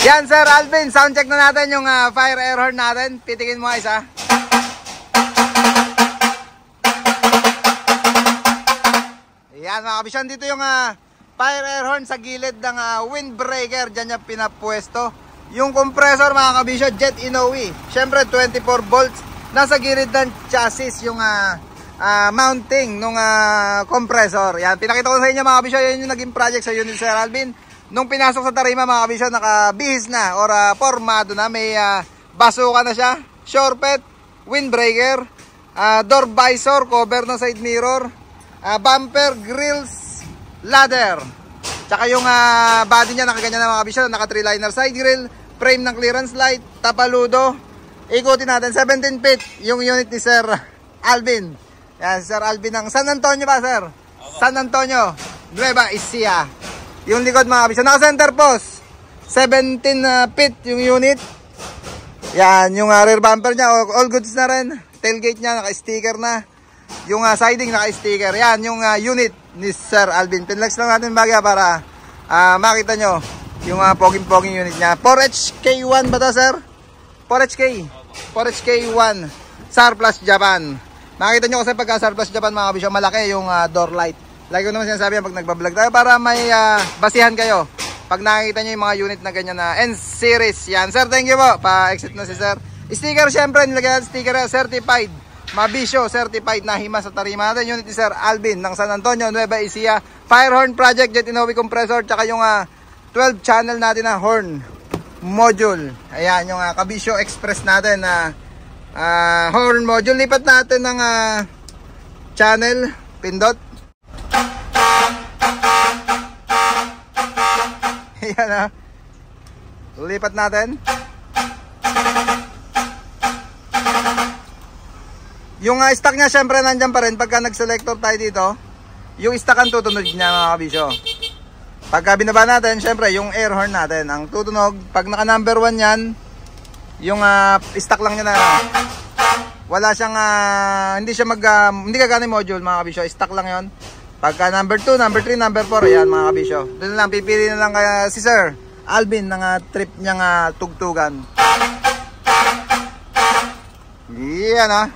Yan Sir Alvin, sound check na natin yung fire air horn natin. Pitikin mo guys ha. Yan mga kabisyon, dito yung fire air horn sa gilid ng windbreaker. Diyan niya pinapwesto. Yung compressor mga kabisyon, Jet Inoue. Siyempre 24 volts. Nasa gilid ng chassis yung mounting nung compressor. Yan, pinakita ko sa inyo mga kabisyon. Yan yung naging project sa unit Sir Alvin. Nung pinasok sa tarima mga kabisyon, nakabihis na or formado na. May basuka na siya, shortpet, windbreaker, door visor, cover ng side mirror, bumper, grills, ladder. Tsaka yung body niya nakaganyan na mga kabisyon, naka 3-liner side grill, frame ng clearance light, tapaludo. Ikutin natin, 17 feet yung unit ni Sir Alvin. Yan, Sir Alvin ng San Antonio ba Sir? San Antonio, Nueva Ecija. Yung likod mga kabisyon, naka center post, 17 feet yung unit. Yan, yung rear bumper niya, all goods na rin. Tailgate niya, naka-sticker na. Yung siding, naka-sticker. Yan, yung unit ni Sir Alvin. Pinlex lang natin bagay para makita nyo yung poging-poging unit niya. 4HK1 ba ito, Sir? 4HK. 4HK1. Surplus Japan. Makita nyo kasi pagka Surplus Japan mga kabisyon, malaki yung door light. Lagi ko naman sinasabi yan pag nagbablog tayo para may basihan kayo. Pag nakikita nyo yung mga unit na ganyan na N-series. Yan, Sir, thank you po. Pa-exit na si Sir. Sticker, syempre, nilagyan natin sticker certified. Mabisyo, certified na hima sa tarima natin. Unit ni Sir Alvin ng San Antonio, Nueva Ecija. Fire horn project, Jet Inoue compressor. Tsaka yung 12 channel natin na horn module. Ayan, yung Kabisyo Express natin na horn module. Lipat natin ng channel, pindot. Ayan lipat natin. Yung stock niya syempre nandyan pa rin. Pagka nag-selector tayo dito, yung stock ang tutunog niya mga kabisyo. Pagka binaba natin, syempre yung air horn natin ang tutunog. Pag naka number 1 yan, yung stock lang niya na wala siyang hindi siya hindi gagana yung module mga kabisyo. Stock lang yon. Pagka number 2, number 3, number 4, ayan mga kabisyo. Doon lang, pipili na lang kaya si Sir Alvin ng trip niyang tugtugan. Yan